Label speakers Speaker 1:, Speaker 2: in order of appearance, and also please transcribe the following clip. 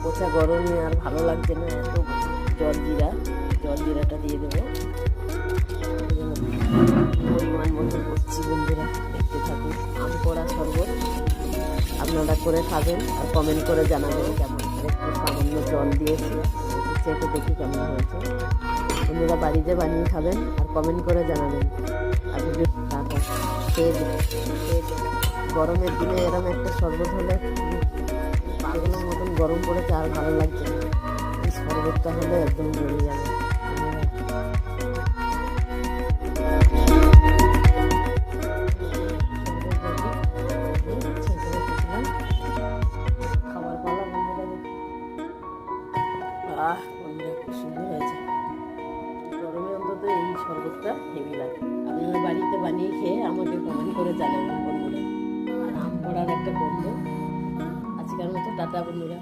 Speaker 1: পচা গরমে আর ভালো লাগছে না, এত জলজিরাটা দিয়ে দেবো। পরিমাণ মতো করছি বন্ধুরা, দেখতে থাকুন। আম পোড়া শরবত আপনারা করে খাবেন আর কমেন্ট করে জানাবেন কেমন। একটু সামান্য জল দিয়েছি, চেখে দেখি কেমন হয়েছে। বন্ধুরা বাড়িতে বানিয়ে খাবেন আর কমেন্ট করে জানাবেন। আর যদি গরমের দিনে এরকম একটা শরবত হলে পাগলের মতন গরম পড়েছে, আর ভালো লাগছে না। এই শরবতটা হলে একদম জমে যাবে। খাবার পালা বন্ধুরা, বন্ধুরা খুব সুন্দর হয়েছে। গরমে অন্তত এই শরবতটা হেভি লাগে। আপনারা বাড়িতে বানিয়ে খেয়ে আমাকে কমেন্ট করে জানাবেন বন্ধুরা। আর আম পড়ার একটা বন্ধু। আজকের মতো টাটা বন্ধুরা।